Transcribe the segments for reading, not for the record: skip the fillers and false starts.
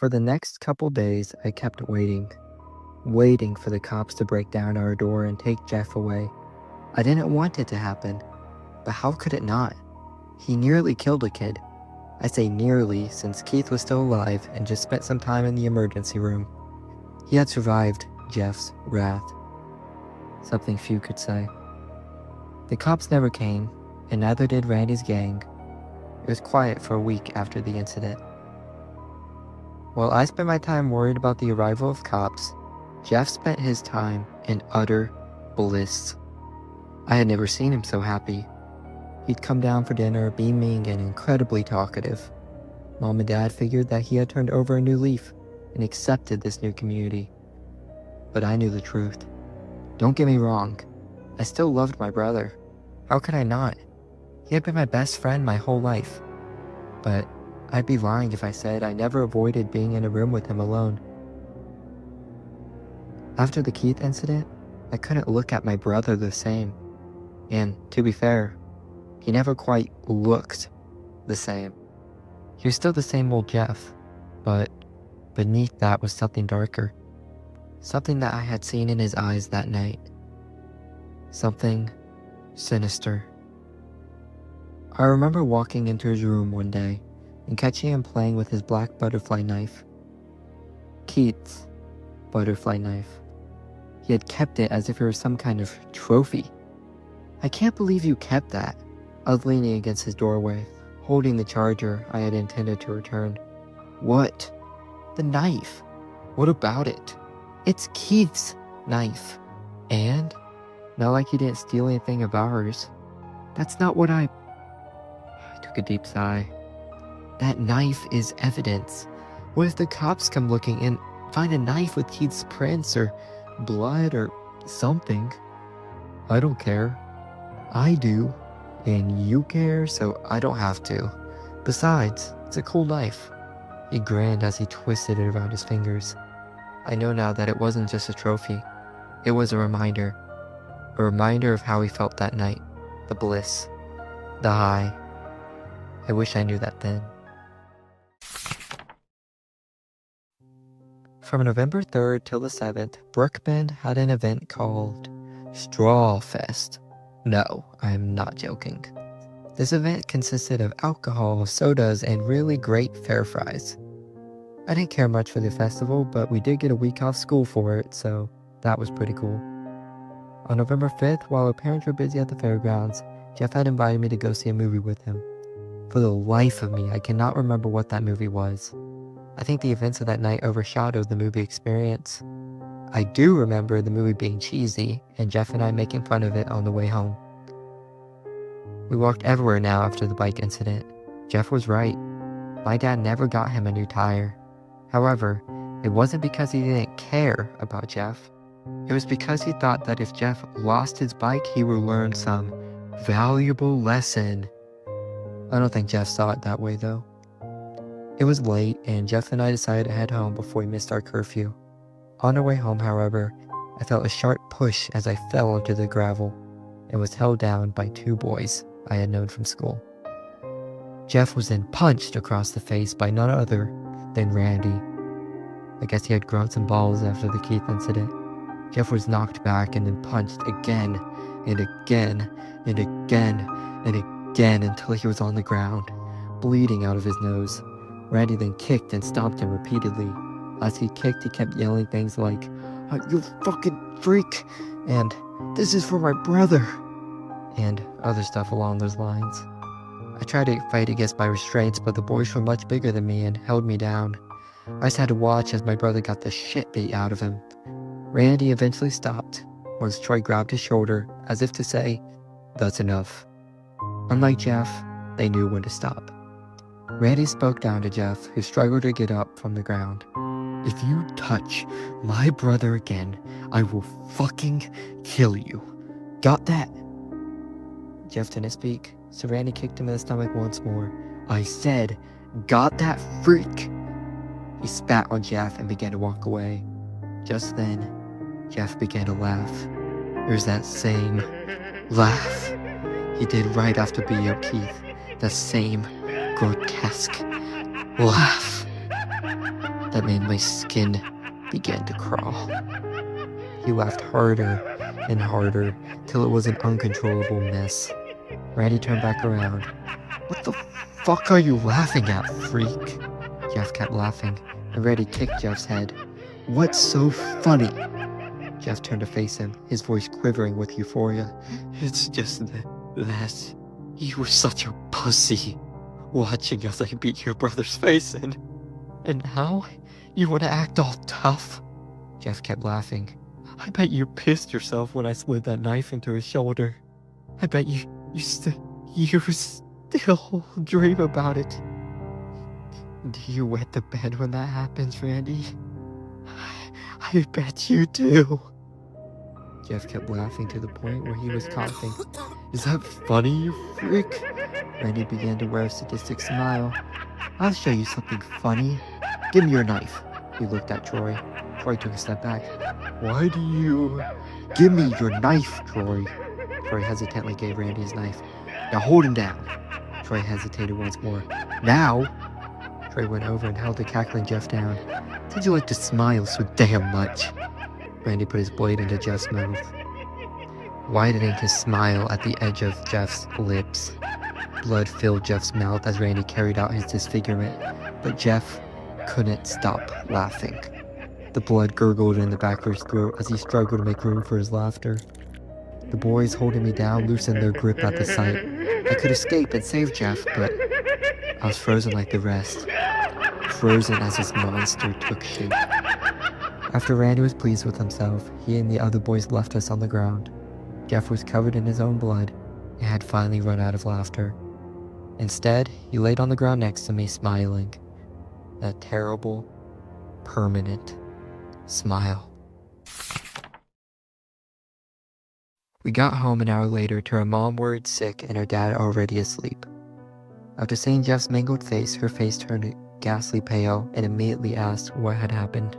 For the next couple days, I kept waiting for the cops to break down our door and take Jeff away. I didn't want it to happen, but how could it not? He nearly killed a kid. I say nearly since Keith was still alive and just spent some time in the emergency room. He had survived Jeff's wrath. Something few could say. The cops never came, and neither did Randy's gang. It was quiet for a week after the incident. While I spent my time worried about the arrival of cops, Jeff spent his time in utter bliss. I had never seen him so happy. He'd come down for dinner, beaming and incredibly talkative. Mom and Dad figured that he had turned over a new leaf and accepted this new community. But I knew the truth. Don't get me wrong, I still loved my brother. How could I not? He had been my best friend my whole life. But I'd be lying if I said I never avoided being in a room with him alone. After the Keith incident, I couldn't look at my brother the same. And to be fair, he never quite looked the same. He was still the same old Jeff, but beneath that was something darker. Something that I had seen in his eyes that night. Something sinister. I remember walking into his room one day and catching him playing with his black butterfly knife. Keith's butterfly knife. He had kept it as if it were some kind of trophy. "I can't believe you kept that." I was leaning against his doorway, holding the charger I had intended to return. "What?" "The knife." "What about it?" "It's Keith's knife." "And?" "Not like he didn't steal anything of ours." "That's not what I took a deep sigh. "That knife is evidence. What if the cops come looking and find a knife with Keith's prints or blood or something?" "I don't care." "I do. And you care, so I don't have to. Besides, it's a cool knife." He grinned as he twisted it around his fingers. I know now that it wasn't just a trophy. It was a reminder. A reminder of how he felt that night. The bliss. The high. I wish I knew that then. From November 3rd till the 7th, BrookBend had an event called Straw Fest. No, I'm not joking. This event consisted of alcohol, sodas, and really great fair fries. I didn't care much for the festival, but we did get a week off school for it, so that was pretty cool. On November 5th, while our parents were busy at the fairgrounds, Jeff had invited me to go see a movie with him. For the life of me, I cannot remember what that movie was. I think the events of that night overshadowed the movie experience. I do remember the movie being cheesy, and Jeff and I making fun of it on the way home. We walked everywhere now after the bike incident. Jeff was right. My dad never got him a new tire. However, it wasn't because he didn't care about Jeff. It was because he thought that if Jeff lost his bike, he would learn some valuable lesson. I don't think Jeff saw it that way though. It was late, and Jeff and I decided to head home before we missed our curfew. On our way home, however, I felt a sharp push as I fell onto the gravel and was held down by two boys I had known from school. Jeff was then punched across the face by none other than Randy. I guess he had grown some balls after the Keith incident. Jeff was knocked back and then punched again and again and again and again until he was on the ground, bleeding out of his nose. Randy then kicked and stomped him repeatedly. As he kicked, he kept yelling things like, "You fucking freak," and "This is for my brother," and other stuff along those lines. I tried to fight against my restraints, but the boys were much bigger than me and held me down. I just had to watch as my brother got the shit beat out of him. Randy eventually stopped, once Troy grabbed his shoulder, as if to say, "That's enough." Unlike Jeff, they knew when to stop. Randy spoke down to Jeff, who struggled to get up from the ground. "If you touch my brother again, I will fucking kill you. Got that?" Jeff didn't speak, so Randy kicked him in the stomach once more. "I said, got that, freak?" He spat on Jeff and began to walk away. Just then, Jeff began to laugh. It was that same laugh he did right after beating up Keith. The same grotesque laugh. that made my skin begin to crawl. He laughed harder and harder till it was an uncontrollable mess. Randy turned back around. "What the fuck are you laughing at, freak?" Jeff kept laughing, and Randy kicked Jeff's head. "What's so funny?" Jeff turned to face him, his voice quivering with euphoria. "It's just that you were such a pussy, watching as I beat your brother's face in. And now you want to act all tough?" Jeff kept laughing. "I bet you pissed yourself when I slid that knife into his shoulder. I bet you still dream about it. Do you wet the bed when that happens, Randy? I bet you do." Jeff kept laughing to the point where he was coughing. "Is that funny, you freak?" Randy began to wear a sadistic smile. "I'll show you something funny. Give me your knife." He looked at Troy. Troy took a step back. "Why do you... Give me your knife, Troy." Troy hesitantly gave Randy his knife. "Now hold him down." Troy hesitated once more. "Now?" Troy went over and held the cackling Jeff down. "Did you like to smile so damn much?" Randy put his blade into Jeff's mouth, widening his smile at the edge of Jeff's lips. Blood filled Jeff's mouth as Randy carried out his disfigurement, but Jeff couldn't stop laughing. The blood gurgled in the back of his throat as he struggled to make room for his laughter. The boys holding me down loosened their grip at the sight. I could escape and save Jeff, but I was frozen like the rest. Frozen as his monster took shape. After Randy was pleased with himself, he and the other boys left us on the ground. Jeff was covered in his own blood and had finally run out of laughter. Instead, he laid on the ground next to me, smiling. A terrible, permanent smile. We got home an hour later to her mom worried sick and her dad already asleep. After seeing Jeff's mangled face, her face turned ghastly pale and immediately asked what had happened.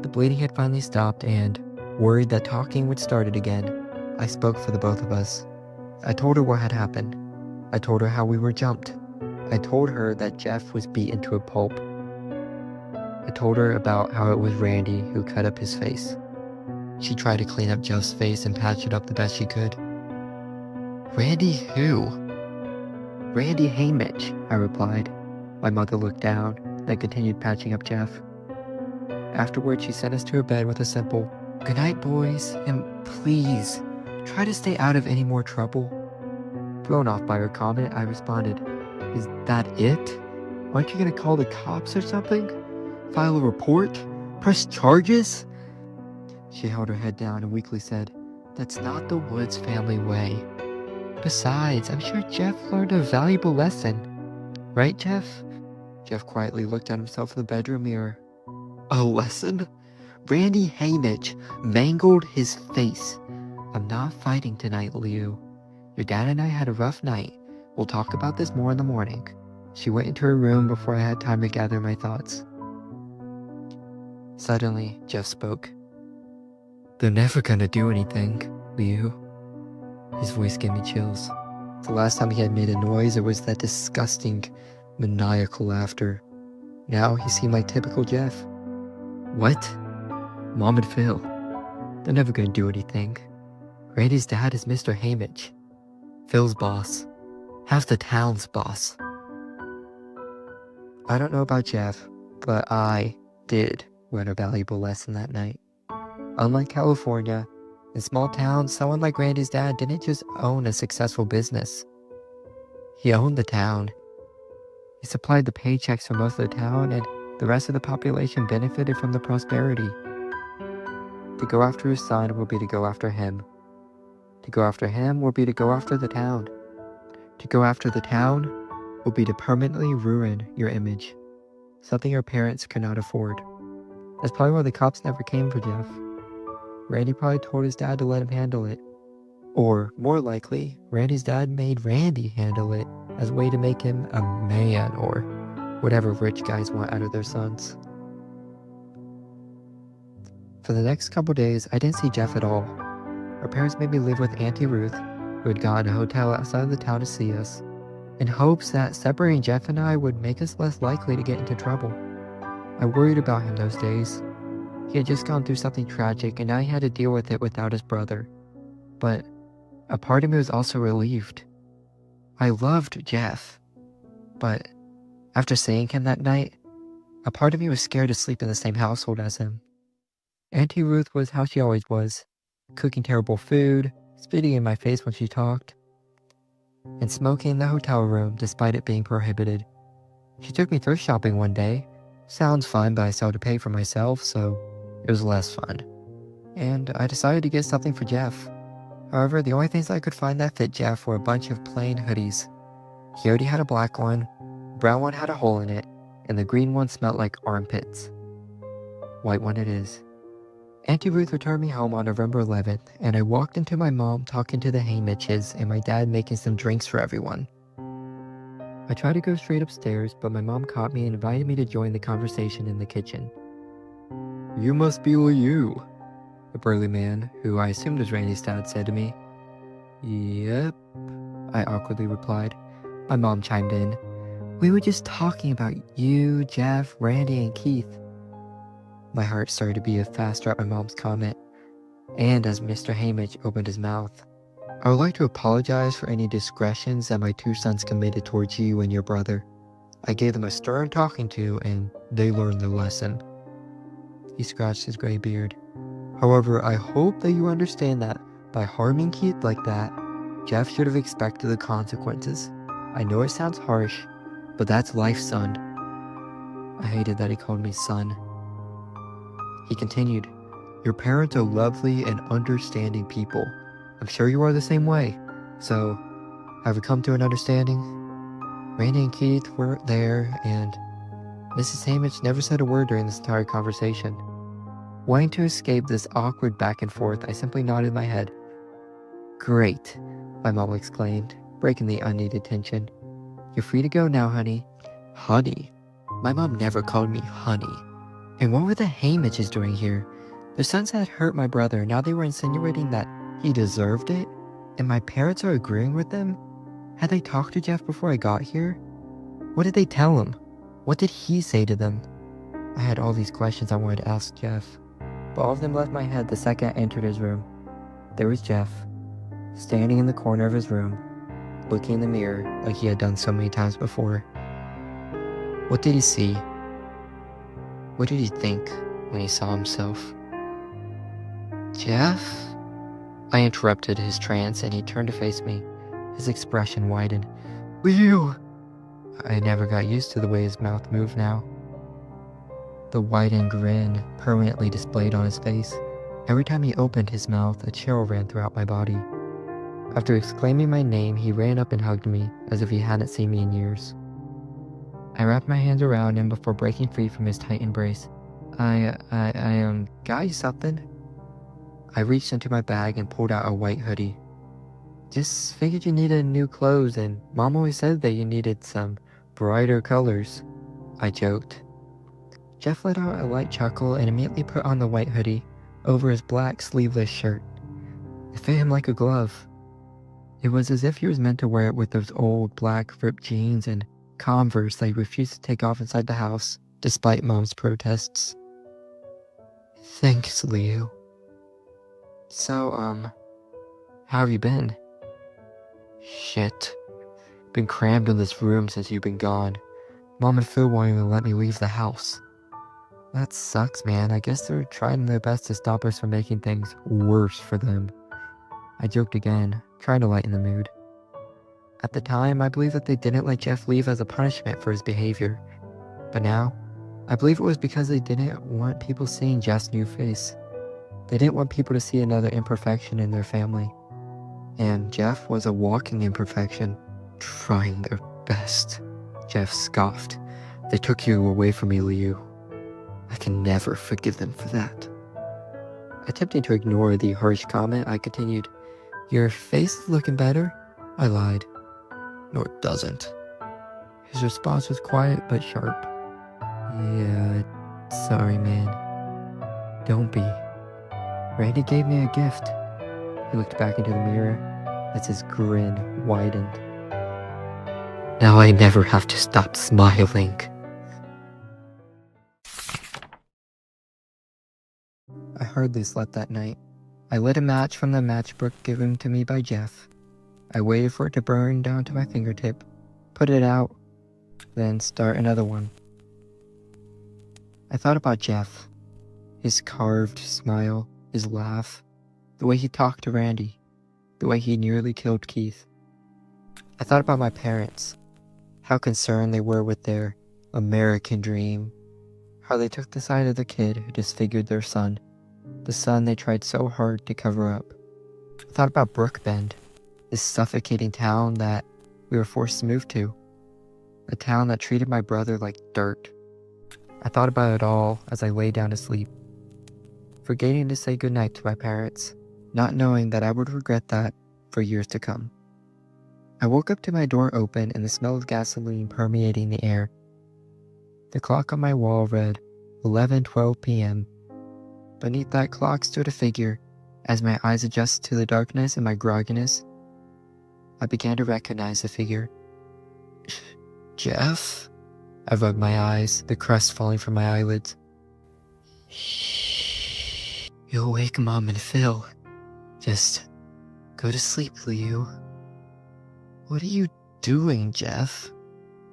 The bleeding had finally stopped and, worried that talking would start it again, I spoke for the both of us. I told her what had happened. I told her how we were jumped. I told her that Jeff was beaten to a pulp. I told her about how it was Randy who cut up his face. She tried to clean up Jeff's face and patch it up the best she could. "Randy who?" "Randy Hamish," I replied. My mother looked down, then continued patching up Jeff. Afterward, she sent us to her bed with a simple, "Good night, boys, and please, try to stay out of any more trouble." Thrown off by her comment, I responded, "Is that it? Aren't you gonna call the cops or something? File a report? Press charges?" She held her head down and weakly said, "That's not the Woods family way. Besides, I'm sure Jeff learned a valuable lesson. Right, Jeff?" Jeff quietly looked at himself in the bedroom mirror. "A lesson? Randy Hamish mangled his face. I'm not fighting tonight, Liu. Your dad and I had a rough night. We'll talk about this more in the morning." She went into her room before I had time to gather my thoughts. Suddenly, Jeff spoke. "They're never gonna do anything, Liu." His voice gave me chills. The last time he had made a noise, it was that disgusting, maniacal laughter. Now he seemed like typical Jeff. "What?" "Mom and Phil. They're never gonna do anything. Randy's dad is Mr. Hamish. Phil's boss. Half the town's boss." I don't know about Jeff, but I did learn a valuable lesson that night. Unlike California, in small towns, someone like Randy's dad didn't just own a successful business. He owned the town. He supplied the paychecks for most of the town, and the rest of the population benefited from the prosperity. To go after his son will be to go after him. To go after him will be to go after the town. To go after the town will be to permanently ruin your image, something your parents could not afford. That's probably why the cops never came for Jeff. Randy probably told his dad to let him handle it. Or, more likely, Randy's dad made Randy handle it as a way to make him a man, or whatever rich guys want out of their sons. For the next couple days, I didn't see Jeff at all. Our parents made me live with Auntie Ruth, who had gotten a hotel outside of the town to see us, in hopes that separating Jeff and I would make us less likely to get into trouble. I worried about him those days. He had just gone through something tragic and now he had to deal with it without his brother. But a part of me was also relieved. I loved Jeff, but after seeing him that night, a part of me was scared to sleep in the same household as him. Auntie Ruth was how she always was, cooking terrible food, spitting in my face when she talked, and smoking in the hotel room despite it being prohibited. She took me thrift shopping one day. Sounds fun, but I still had to pay for myself, so it was less fun. And I decided to get something for Jeff. However, the only things I could find that fit Jeff were a bunch of plain hoodies. He already had a black one, the brown one had a hole in it, and the green one smelled like armpits. White one it is. Auntie Ruth returned me home on November 11th, and I walked into my mom talking to the Hamiches and my dad making some drinks for everyone. I tried to go straight upstairs, but my mom caught me and invited me to join the conversation in the kitchen. "You must be Liu," the burly man, who I assumed was Randy's dad, said to me. "Yep," I awkwardly replied. My mom chimed in. "We were just talking about you, Jeff, Randy, and Keith." My heart started to beat faster at my mom's comment, and as Mr. Hamish opened his mouth. "I would like to apologize for any discretions that my two sons committed towards you and your brother. I gave them a stern talking to, and they learned their lesson." He scratched his gray beard. "However, I hope that you understand that by harming Keith like that, Jeff should have expected the consequences. I know it sounds harsh, but that's life, son." I hated that he called me son. He continued, "Your parents are lovely and understanding people. I'm sure you are the same way. So, have we come to an understanding?" Randy and Keith weren't there, and Mrs. Hamish never said a word during this entire conversation. Wanting to escape this awkward back and forth, I simply nodded my head. "Great," my mom exclaimed, breaking the unneeded tension. "You're free to go now, honey." Honey? My mom never called me honey. And what were the Hamishes doing here? Their sons had hurt my brother, now they were insinuating that he deserved it? And my parents are agreeing with them? Had they talked to Jeff before I got here? What did they tell him? What did he say to them? I had all these questions I wanted to ask Jeff, but all of them left my head the second I entered his room. There was Jeff, standing in the corner of his room, looking in the mirror like he had done so many times before. What did he see? What did he think when he saw himself? "Jeff?" I interrupted his trance and he turned to face me. His expression widened. "Liu!" I never got used to the way his mouth moved now. The widened grin permanently displayed on his face. Every time he opened his mouth, a chill ran throughout my body. After exclaiming my name, he ran up and hugged me, as if he hadn't seen me in years. I wrapped my hands around him before breaking free from his tight embrace. I got you something." I reached into my bag and pulled out a white hoodie. "Just figured you needed new clothes, and Mom always said that you needed some brighter colors," I joked. Jeff let out a light chuckle and immediately put on the white hoodie over his black sleeveless shirt. It fit him like a glove. It was as if he was meant to wear it with those old black ripped jeans and Converse that he refused to take off inside the house, despite Mom's protests. "Thanks, Liu." So, how have you been?" "Shit. Been crammed in this room since you've been gone. Mom and Phil won't even let me leave the house." "That sucks, man. I guess they're trying their best to stop us from making things worse for them." I joked again, trying to lighten the mood. At the time, I believed that they didn't let Jeff leave as a punishment for his behavior. But now, I believe it was because they didn't want people seeing Jeff's new face. They didn't want people to see another imperfection in their family. And Jeff was a walking imperfection, trying their best. Jeff scoffed. "They took you away from me, Liu. I can never forgive them for that." Attempting to ignore the harsh comment, I continued, "Your face is looking better." I lied. "No, it doesn't." His response was quiet but sharp. "Yeah, sorry, man. Don't be. Randy gave me a gift." He looked back into the mirror as his grin widened. "Now I never have to stop smiling." hardly slept that night. I lit a match from the matchbook given to me by Jeff. I waited for it to burn down to my fingertip, put it out, then start another one. I thought about Jeff, his carved smile, his laugh, the way he talked to Randy, the way he nearly killed Keith. I thought about my parents, how concerned they were with their American dream, how they took the side of the kid who disfigured their son, the son they tried so hard to cover up. I thought about BrookBend, this suffocating town that we were forced to move to, a town that treated my brother like dirt. I thought about it all as I lay down to sleep, forgetting to say goodnight to my parents, not knowing that I would regret that for years to come. I woke up to my door open and the smell of gasoline permeating the air. The clock on my wall read 11:12 p.m. Beneath that clock stood a figure. As my eyes adjusted to the darkness and my grogginess, I began to recognize the figure. Jeff? I rubbed my eyes, the crust falling from my eyelids. Shh. You'll wake Mom and Phil. Just go to sleep, Liu. What are you doing, Jeff?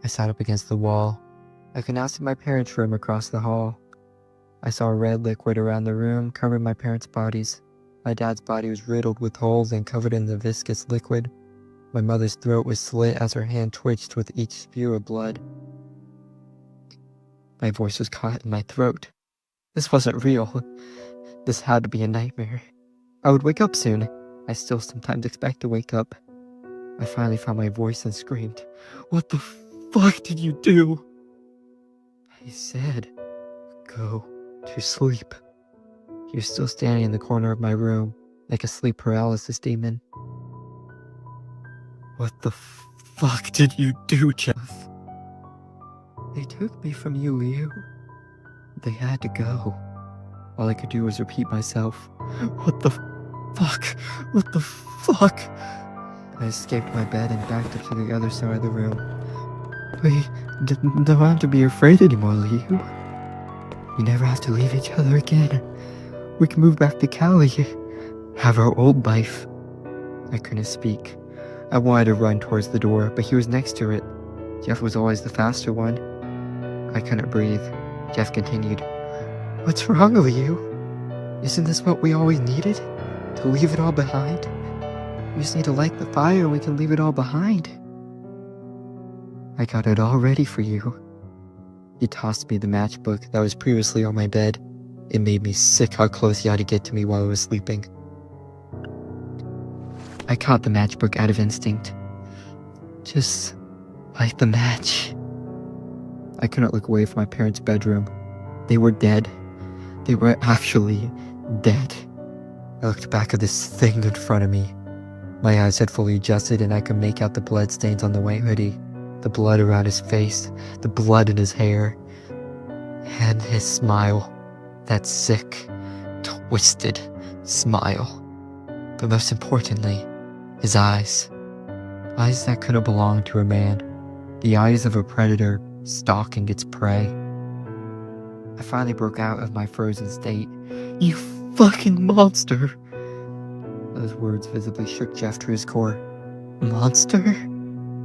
I sat up against the wall. I could now see my parents' room across the hall. I saw red liquid around the room, covering my parents' bodies. My dad's body was riddled with holes and covered in the viscous liquid. My mother's throat was slit as her hand twitched with each spew of blood. My voice was caught in my throat. This wasn't real. This had to be a nightmare. I would wake up soon. I still sometimes expect to wake up. I finally found my voice and screamed, "What the fuck did you do?" He said, "Go to sleep." He was still standing in the corner of my room, like a sleep paralysis demon. "What the fuck did you do, Jeff?" "They took me from you, Liu. They had to go." All I could do was repeat myself. "What the fuck? What the fuck?" I escaped my bed and backed up to the other side of the room. "We don't have to be afraid anymore, Liu. We never have to leave each other again. We can move back to Cali, have our old life." I couldn't speak. I wanted to run towards the door, but he was next to it. Jeff was always the faster one. I couldn't breathe. Jeff continued, "What's wrong, Liu? Isn't this what we always needed? To leave it all behind? We just need to light the fire and we can leave it all behind. I got it all ready for you." He tossed me the matchbook that was previously on my bed. It made me sick how close he had to get to me while I was sleeping. I caught the matchbook out of instinct. "Just light the match." I couldn't look away from my parents' bedroom. They were dead. They were actually dead. I looked back at this thing in front of me. My eyes had fully adjusted and I could make out the bloodstains on the white hoodie, the blood around his face, the blood in his hair, and his smile. That sick, twisted smile. But most importantly, his eyes. Eyes that could have belonged to a man. The eyes of a predator stalking its prey. I finally broke out of my frozen state. "You fucking monster!" Those words visibly shook Jeff to his core. "Monster?"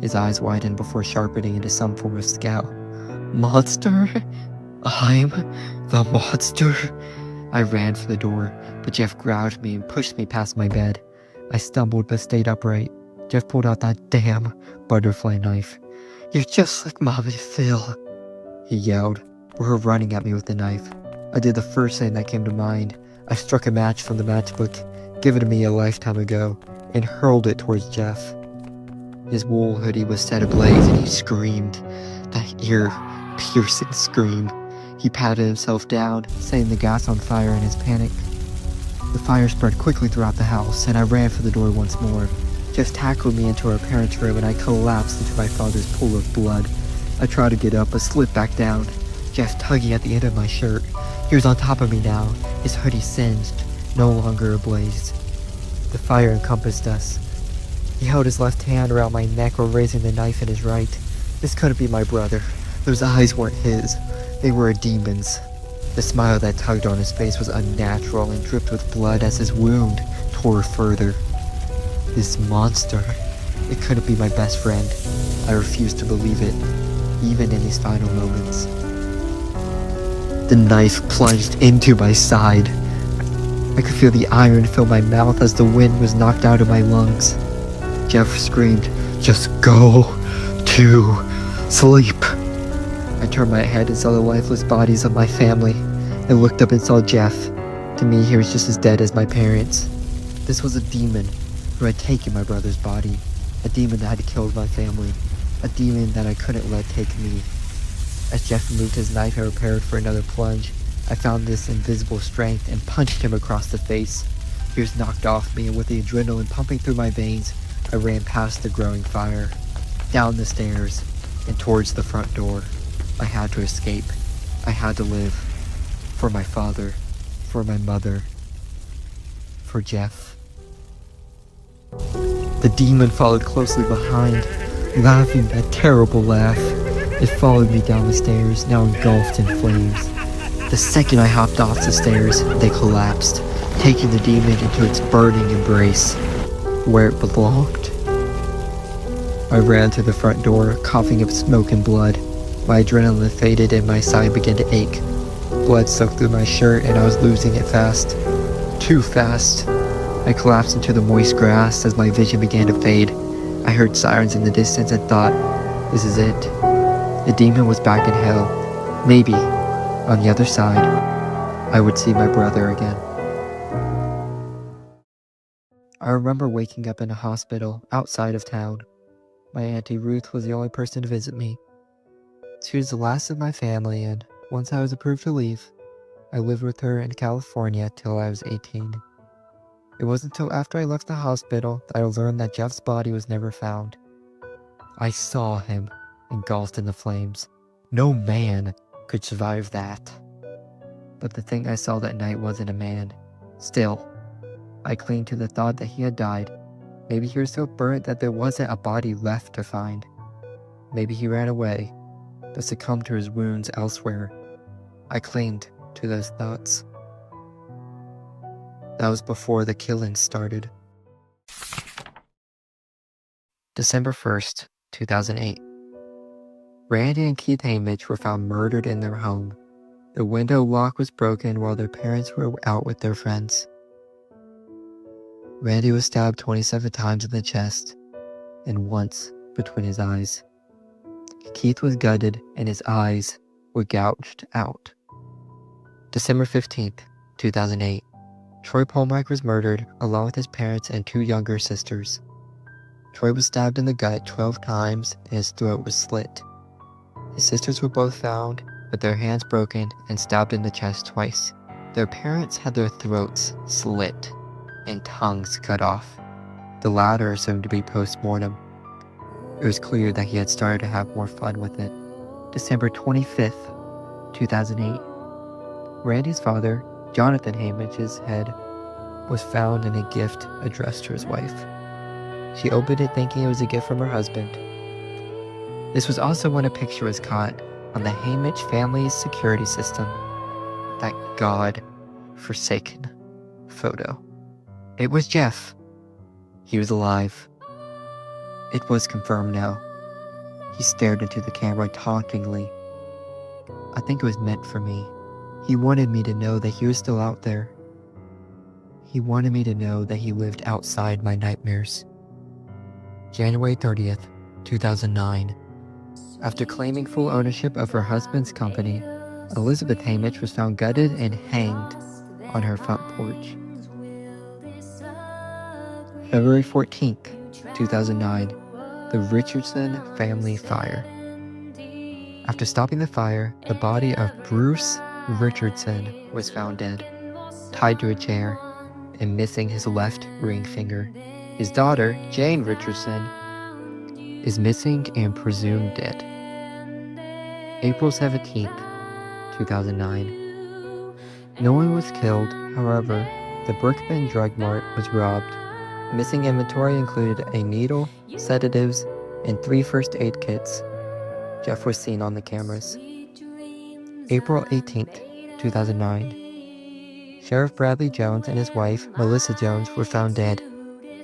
His eyes widened before sharpening into some form of scowl. "Monster? I'm the monster?" I ran for the door, but Jeff grabbed me and pushed me past my bed. I stumbled but stayed upright. Jeff pulled out that damn butterfly knife. "You're just like Mom and Phil," he yelled, her running at me with the knife. I did the first thing that came to mind. I struck a match from the matchbook, given to me a lifetime ago, and hurled it towards Jeff. His wool hoodie was set ablaze and he screamed, that ear-piercing scream. He patted himself down, setting the gas on fire in his panic. The fire spread quickly throughout the house, and I ran for the door once more. Jeff tackled me into our parents' room and I collapsed into my father's pool of blood. I tried to get up but slipped back down. Jeff tugging at the end of my shirt. He was on top of me now, his hoodie singed, no longer ablaze. The fire encompassed us. He held his left hand around my neck while raising the knife in his right. This couldn't be my brother. Those eyes weren't his. They were a demon's. The smile that tugged on his face was unnatural and dripped with blood as his wound tore further. This monster, it couldn't be my best friend. I refused to believe it, even in these final moments. The knife plunged into my side. I could feel the iron fill my mouth as the wind was knocked out of my lungs. Jeff screamed, "Just go to sleep." I turned my head and saw the lifeless bodies of my family. I looked up and saw Jeff. To me, he was just as dead as my parents. This was a demon who had taken my brother's body. A demon that had killed my family. A demon that I couldn't let take me. As Jeff moved his knife and prepared for another plunge, I found this invisible strength and punched him across the face. He was knocked off me, and with the adrenaline pumping through my veins, I ran past the growing fire, down the stairs, and towards the front door. I had to escape. I had to live. For my father. For my mother. For Jeff. The demon followed closely behind, laughing that terrible laugh. It followed me down the stairs, now engulfed in flames. The second I hopped off the stairs, they collapsed, taking the demon into its burning embrace, where it belonged. I ran to the front door, coughing up smoke and blood. My adrenaline faded and my side began to ache. Blood soaked through my shirt and I was losing it fast. Too fast. I collapsed into the moist grass as my vision began to fade. I heard sirens in the distance and thought, this is it. The demon was back in hell. Maybe, on the other side, I would see my brother again. I remember waking up in a hospital outside of town. My Auntie Ruth was the only person to visit me. She was the last of my family, and once I was approved to leave, I lived with her in California till I was 18. It wasn't until after I left the hospital that I learned that Jeff's body was never found. I saw him engulfed in the flames. No man could survive that. But the thing I saw that night wasn't a man. Still, I clung to the thought that he had died. Maybe he was so burnt that there wasn't a body left to find. Maybe he ran away, but succumbed to his wounds elsewhere. I clinged to those thoughts. That was before the killing started. December 1st, 2008. Randy and Keith Hamage were found murdered in their home. The window lock was broken while their parents were out with their friends. Randy was stabbed 27 times in the chest and once between his eyes. Keith was gutted and his eyes were gouged out. December 15th, 2008. Troy Polmike was murdered along with his parents and 2 younger sisters. Troy was stabbed in the gut 12 times and his throat was slit. His sisters were both found with their hands broken and stabbed in the chest twice. Their parents had their throats slit and tongues cut off, the latter assumed to be post-mortem. It was clear that he had started to have more fun with it. December 25th, 2008. Randy's father, Jonathan Hamage's head was found in a gift addressed to his wife. She opened it thinking it was a gift from her husband. This was also when a picture was caught on the Hamage family's security system. That God-forsaken photo. It was Jeff. He was alive. It was confirmed now. He stared into the camera tauntingly. I think it was meant for me. He wanted me to know that he was still out there. He wanted me to know that he lived outside my nightmares. January 30th, 2009. After claiming full ownership of her husband's company, Elizabeth Hamage was found gutted and hanged on her front porch. February 14th, 2009. The Richardson family fire. After stopping the fire, the body of Bruce Richardson was found dead, tied to a chair, and missing his left ring finger. His daughter, Jane Richardson, is missing and presumed dead. April 17th, 2009. No one was killed, however, the BrookBend drug mart was robbed. Missing inventory included a needle, sedatives, and 3 first aid kits. Jeff was seen on the cameras. April 18th, 2009. Sheriff Bradley Jones and his wife, Melissa Jones, were found dead.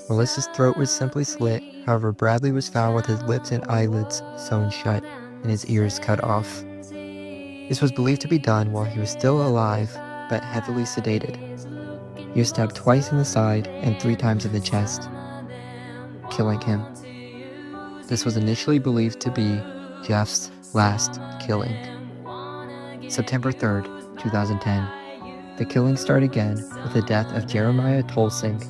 Melissa's throat was simply slit, however Bradley was found with his lips and eyelids sewn shut and his ears cut off. This was believed to be done while he was still alive, but heavily sedated. He was stabbed twice in the side and 3 times in the chest, killing him. This was initially believed to be Jeff's last killing. September 3rd, 2010. The killings start again with the death of Jeremiah Tolsing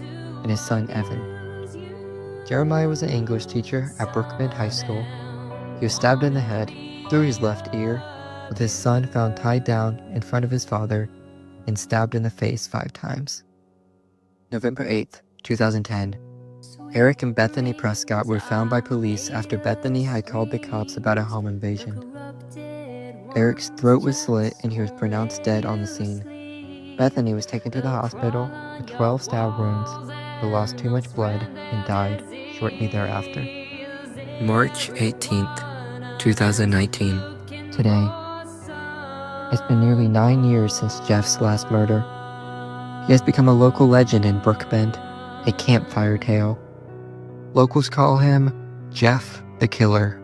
and his son Evan. Jeremiah was an English teacher at BrookBend High School. He was stabbed in the head, through his left ear, with his son found tied down in front of his father and stabbed in the face 5 times. November 8th, 2010. Eric and Bethany Prescott were found by police after Bethany had called the cops about a home invasion. Eric's throat was slit and he was pronounced dead on the scene. Bethany was taken to the hospital with 12 stab wounds, but lost too much blood and died shortly thereafter. March 18th, 2019. Today, it's been nearly 9 years since Jeff's last murder. He has become a local legend in BrookBend, a campfire tale. Locals call him Jeff the Killer,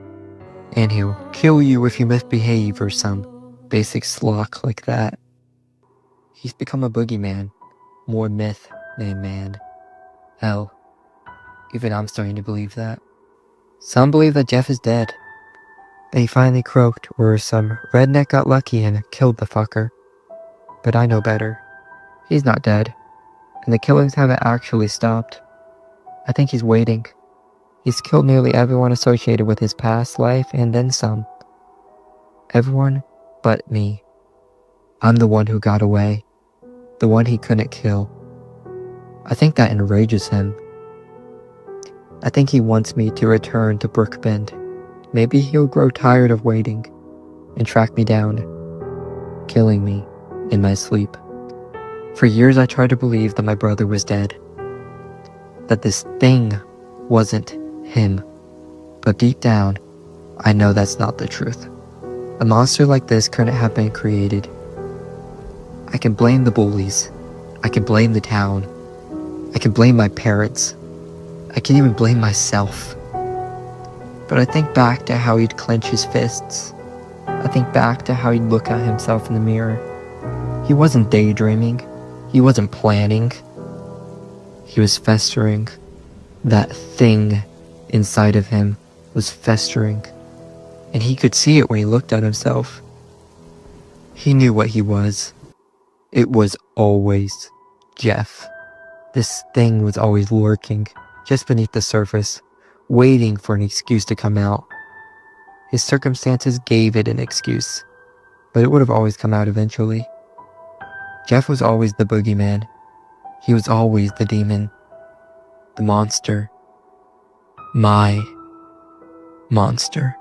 and he'll kill you if you misbehave or some basic slock like that. He's become a boogeyman, more myth than man. Hell, even I'm starting to believe that. Some believe that Jeff is dead, that he finally croaked or some redneck got lucky and killed the fucker. But I know better. He's not dead, and the killings haven't actually stopped. I think he's waiting. He's killed nearly everyone associated with his past life and then some. Everyone but me. I'm the one who got away. The one he couldn't kill. I think that enrages him. I think he wants me to return to BrookBend. Maybe he'll grow tired of waiting and track me down, killing me in my sleep. For years I tried to believe that my brother was dead, that this thing wasn't him. But deep down, I know that's not the truth. A monster like this couldn't have been created. I can blame the bullies. I can blame the town. I can blame my parents. I can even blame myself. But I think back to how he'd clench his fists. I think back to how he'd look at himself in the mirror. He wasn't daydreaming. He wasn't planning. He was festering. That thing inside of him was festering. And he could see it when he looked at himself. He knew what he was. It was always Jeff. This thing was always lurking, just beneath the surface, waiting for an excuse to come out. His circumstances gave it an excuse, but it would have always come out eventually. Jeff was always the boogeyman. He was always the demon. The monster. My monster.